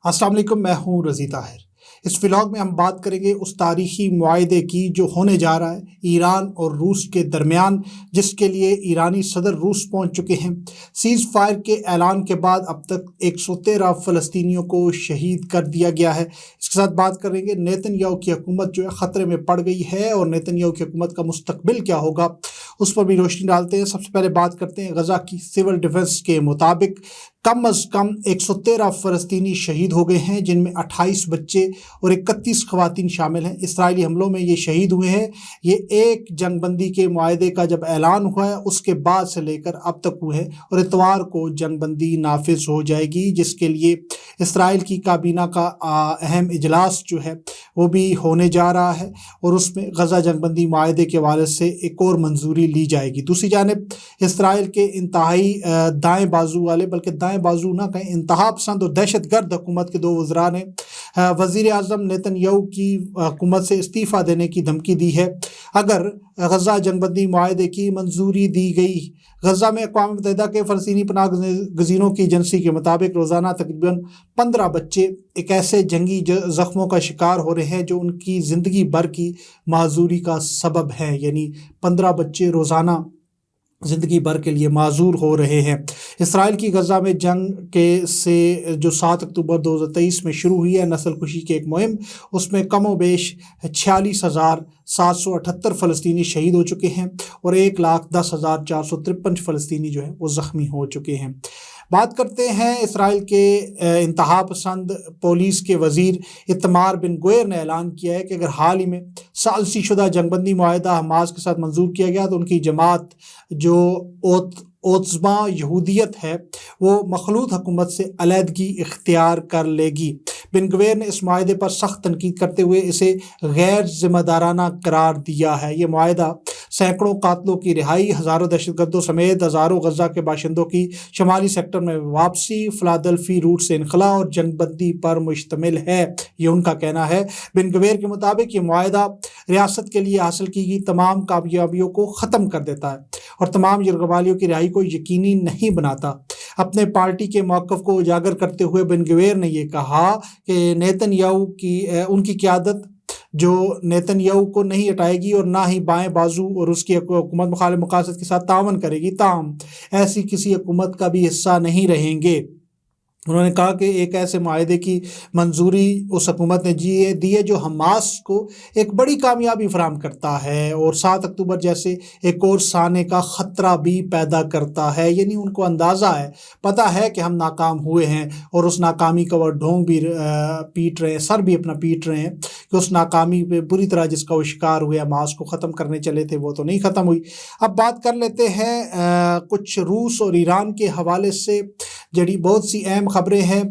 السلام علیکم، میں ہوں رضی طاہر۔ اس ولاگ میں ہم بات کریں گے اس تاریخی معاہدے کی جو ہونے جا رہا ہے ایران اور روس کے درمیان، جس کے لیے ایرانی صدر روس پہنچ چکے ہیں۔ سیز فائر کے اعلان کے بعد اب تک 113 فلسطینیوں کو شہید کر دیا گیا ہے۔ اس کے ساتھ بات کریں گے نیتن یاہو کی حکومت جو ہے خطرے میں پڑ گئی ہے، اور نیتن یاہو کی حکومت کا مستقبل کیا ہوگا اس پر بھی روشنی ڈالتے ہیں۔ سب سے پہلے بات کرتے ہیں غزہ کی۔ سول ڈیفنس کے مطابق کم از کم 113 فلسطینی شہید ہو گئے ہیں، جن میں 28 بچے اور 31 خواتین شامل ہیں۔ اسرائیلی حملوں میں یہ شہید ہوئے ہیں۔ یہ ایک جنگ بندی کے معاہدے کا جب اعلان ہوا ہے اس کے بعد سے لے کر اب تک ہوئے ہیں، اور اتوار کو جنگ بندی نافذ ہو جائے گی، جس کے لیے اسرائیل کی کابینہ کا اہم اجلاس جو ہے وہ بھی ہونے جا رہا ہے، اور اس میں غزہ جنگ بندی معاہدے کے حوالے سے ایک اور منظوری لی جائے گی۔ دوسری جانب اسرائیل کے انتہائی دائیں بازو والے، بلکہ دائیں بازو نہ کہیں، انتہا پسند اور دہشت گرد حکومت کے دو وزراء نے وزیر اعظم نیتن یاہو کی حکومت سے استعفیٰ دینے کی دھمکی دی ہے اگر غزہ جنگ بندی معاہدے کی منظوری دی گئی۔ غزہ میں اقوام متحدہ کے فلسطینی پناہ گزینوں کی ایجنسی کے مطابق روزانہ تقریباً 15 بچے ایک ایسے جنگی زخموں کا شکار ہو رہے ہیں جو ان کی زندگی بھر کی معذوری کا سبب ہے، یعنی 15 بچے روزانہ زندگی بھر کے لیے معذور ہو رہے ہیں۔ اسرائیل کی غزہ میں جنگ سے جو 7 اکتوبر 2023 میں شروع ہوئی ہے نسل کشی کی ایک مہم، اس میں کم و بیش 46,778 فلسطینی شہید ہو چکے ہیں، اور 1,10,453 فلسطینی جو ہے وہ زخمی ہو چکے ہیں۔ بات کرتے ہیں اسرائیل کے انتہا پسند پولیس کے وزیر ایتمار بن گویر نے اعلان کیا ہے کہ اگر حال ہی میں ثالثی شدہ جنگ بندی معاہدہ حماس کے ساتھ منظور کیا گیا تو ان کی جماعت جو اوتزما یہودیت ہے وہ مخلوط حکومت سے علیحدگی اختیار کر لے گی۔ بن گویر نے اس معاہدے پر سخت تنقید کرتے ہوئے اسے غیر ذمہ دارانہ قرار دیا ہے۔ یہ معاہدہ سینکڑوں قاتلوں کی رہائی، ہزاروں دہشت گردوں سمیت ہزاروں غزہ کے باشندوں کی شمالی سیکٹر میں واپسی، فلادلفی روٹ سے انخلاء اور جنگ بندی پر مشتمل ہے، یہ ان کا کہنا ہے۔ بن گویر کے مطابق یہ معاہدہ ریاست کے لیے حاصل کی گئی تمام کامیابیوں کو ختم کر دیتا ہے اور تمام یرغمالیوں کی رہائی کو یقینی نہیں بناتا۔ اپنے پارٹی کے موقف کو اجاگر کرتے ہوئے بن گویر نے یہ کہا کہ نیتن یاہو کی ان کی قیادت جو نیتن یاہو کو نہیں ہٹائے گی اور نہ ہی بائیں بازو اور اس کی حکومت مخالف مقاصد کے ساتھ تعاون کرے گی، تاہم ایسی کسی حکومت کا بھی حصہ نہیں رہیں گے۔ انہوں نے کہا کہ ایک ایسے معاہدے کی منظوری اس حکومت نے دی ہے جو حماس کو ایک بڑی کامیابی فراہم کرتا ہے اور 7 اکتوبر جیسے ایک اور سانے کا خطرہ بھی پیدا کرتا ہے، یعنی ان کو اندازہ ہے، پتہ ہے کہ ہم ناکام ہوئے ہیں، اور اس ناکامی کا وہ ڈھونگ بھی پیٹ رہے ہیں، سر بھی اپنا پیٹ رہے ہیں کہ اس ناکامی پہ بری طرح جس کا وہ شکار ہوئے، حماس کو ختم کرنے چلے تھے وہ تو نہیں ختم ہوئی۔ اب بات کر لیتے ہیں کچھ روس اور ایران کے حوالے سے جڑی بہت سی اہم خبریں ہیں۔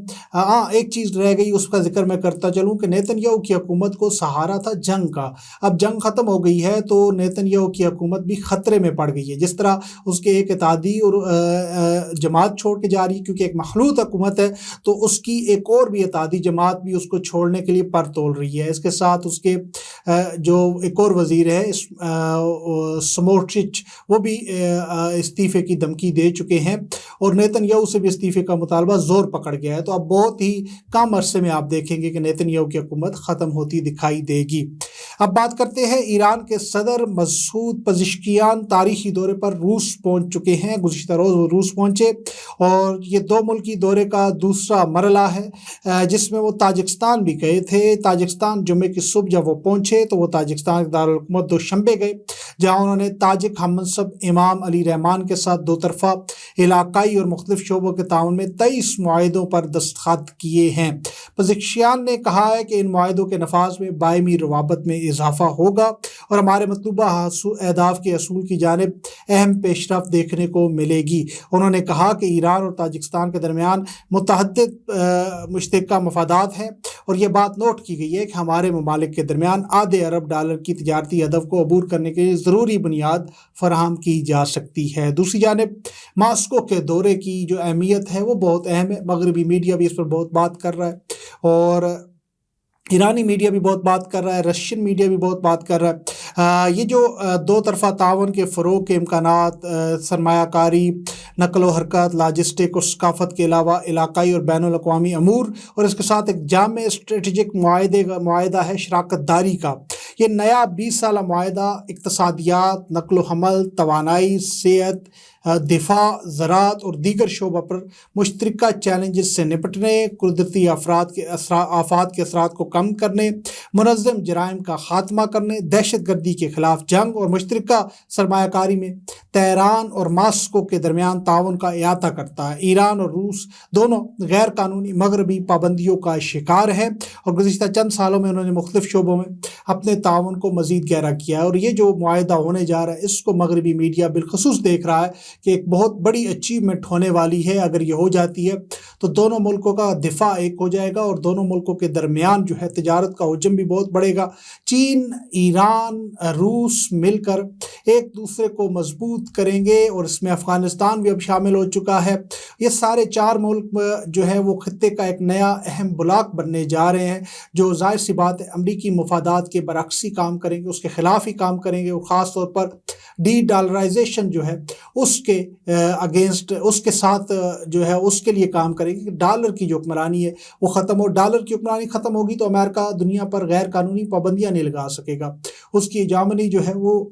ایک چیز رہ گئی، اس کا ذکر میں کرتا چلوں کہ نیتن یاہو کی حکومت کو سہارا تھا جنگ کا، اب جنگ ختم ہو گئی ہے تو نیتن یاہو کی حکومت بھی خطرے میں پڑ گئی ہے۔ جس طرح اس کے ایک اتحادی اور جماعت چھوڑ کے جا رہی ہے، کیونکہ ایک مخلوط حکومت ہے تو اس کی ایک اور بھی اتحادی جماعت بھی اس کو چھوڑنے کے لیے پر تول رہی ہے۔ اس کے ساتھ اس کے جو ایک اور وزیر ہے سموٹرچ، وہ بھی استعفے کی دھمکی دے چکے ہیں، اور نیتن یاہو سے بھی استعفے کا مطالبہ زور پکڑ گیا ہے۔ تو اب بہت ہی کم عرصے میں آپ دیکھیں گے کہ نیتن یاہو کی حکومت ختم ہوتی دکھائی دے گی۔ اب بات کرتے ہیں ایران کے صدر مسعود پزشکیان تاریخی دورے پر روس پہنچ چکے ہیں۔ گزشتہ روز وہ روس پہنچے، اور یہ 2 ملکی دورے کا دوسرا مرحلہ ہے جس میں وہ تاجکستان بھی گئے تھے۔ تاجکستان جمعے کی صبح جب وہ پہنچے تو وہ تاجکستان کے دارالحکومت دوشنبے گئے، جہاں انہوں نے تاجک ہم منصب امام علی رحمان کے ساتھ 2 طرفہ، علاقائی اور مختلف شعبوں کے تعاون میں 23 معاہدوں پر دستخط کیے ہیں۔ پزشکیان نے کہا ہے کہ ان معاہدوں کے نفاذ میں باہمی روابط میں اضافہ ہوگا اور ہمارے مطلوبہ اہداف کے حصول کی جانب اہم پیش رفت دیکھنے کو ملے گی۔ انہوں نے کہا کہ ایران اور تاجکستان کے درمیان متعدد مشترکہ مفادات ہیں، اور یہ بات نوٹ کی گئی ہے کہ ہمارے ممالک کے درمیان $0.5 ارب کی تجارتی ہدف کو عبور کرنے کے لیے ضروری بنیاد فراہم کی جا سکتی ہے۔ دوسری جانب ماسکو کے دورے کی جو اہمیت ہے وہ بہت اہم ہے۔ مغربی میڈیا بھی اس پر بہت بات کر رہا ہے، اور ایرانی میڈیا بھی بہت بات کر رہا ہے، رشین میڈیا بھی بہت بات کر رہا ہے۔ یہ جو دو طرفہ تعاون کے فروغ کے امکانات، سرمایہ کاری، نقل و حرکت، لاجسٹک اور ثقافت کے علاوہ علاقائی اور بین الاقوامی امور، اور اس کے ساتھ ایک جامع اسٹریٹجک معاہدہ ہے شراکت داری کا۔ یہ نیا 20 سالہ معاہدہ اقتصادیات، نقل و حمل، توانائی، صحت، دفاع، زراعت اور دیگر شعبوں پر مشترکہ چیلنجز سے نپٹنے، قدرتی آفات کے اثرات کو کم کرنے، منظم جرائم کا خاتمہ کرنے، دہشت گردی کے خلاف جنگ اور مشترکہ سرمایہ کاری میں تہران اور ماسکو کے درمیان تعاون کا احاطہ کرتا ہے۔ ایران اور روس دونوں غیر قانونی مغربی پابندیوں کا شکار ہیں اور گزشتہ چند سالوں میں انہوں نے مختلف شعبوں میں اپنے تعاون کو مزید گہرا کیا ہے، اور یہ جو معاہدہ ہونے جا رہا ہے اس کو مغربی میڈیا بالخصوص دیکھ رہا ہے کہ ایک بہت بڑی اچیومنٹ ہونے والی ہے۔ اگر یہ ہو جاتی ہے تو دونوں ملکوں کا دفاع ایک ہو جائے گا اور دونوں ملکوں کے درمیان جو ہے تجارت کا حجم بھی بہت بڑھے گا۔ چین، ایران، روس مل کر ایک دوسرے کو مضبوط کریں گے، اور اس میں افغانستان بھی اب شامل ہو چکا ہے۔ یہ سارے 4 ملک جو ہے وہ خطے کا ایک نیا اہم بلاک بننے جا رہے ہیں، جو ظاہر سی بات ہے امریکی مفادات کے برعکس ہی کام کریں گے، اس کے خلاف ہی کام کریں گے، اور خاص طور پر ڈی ڈالرائزیشن جو ہے اس کے اگینسٹ، اس کے ساتھ جو ہے اس کے لیے کام کریں گے کہ ڈالر کی جو حکمرانی ہے وہ ختم ہو۔ ڈالر کی حکمرانی ختم ہوگی تو امریکہ دنیا پر غیر قانونی پابندیاں نہیں لگا سکے گا، اس کی ہیجمونی جو ہے وہ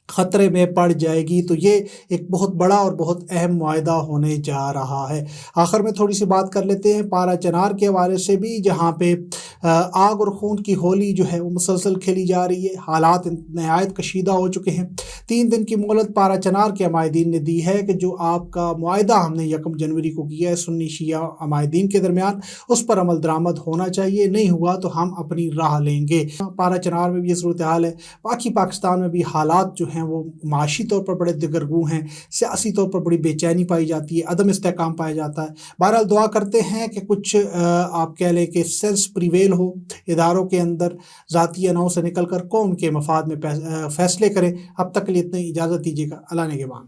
خطرے میں پڑ جائے گی۔ تو یہ ایک بہت بڑا اور بہت اہم معاہدہ ہونے جا رہا ہے۔ آخر میں تھوڑی سی بات کر لیتے ہیں پارا چنار کے حوالے سے بھی، جہاں پہ آگ اور خون کی ہولی جو ہے وہ مسلسل کھیلی جا رہی ہے۔ حالات نہایت کشیدہ ہو چکے ہیں۔ 3 دن کی مہلت پارا چنار کے عمائدین نے دی ہے کہ جو آپ کا معاہدہ ہم نے 1 جنوری کو کیا ہے سنی شیعہ عمائدین کے درمیان، اس پر عمل درآمد ہونا چاہیے، نہیں ہوا تو ہم اپنی راہ لیں گے۔ پارا چنار میں بھی یہ صورتحال ہے، باقی پاکستان میں بھی حالات جو ہیں وہ معاشی طور پر بڑے دگرگوں ہیں، سیاسی طور پر بڑی بے چینی پائی جاتی ہے، عدم استحکام پایا جاتا ہے۔ بہرحال دعا کرتے ہیں کہ کچھ آپ کہہ لیں کہ سینس پریویل ہو اداروں کے اندر، ذاتی اناؤں سے نکل کر قوم کے مفاد میں فیصلے کریں۔ اب تک کے لیے اتنی اجازت دیجیے گا، اللہ نگہبان۔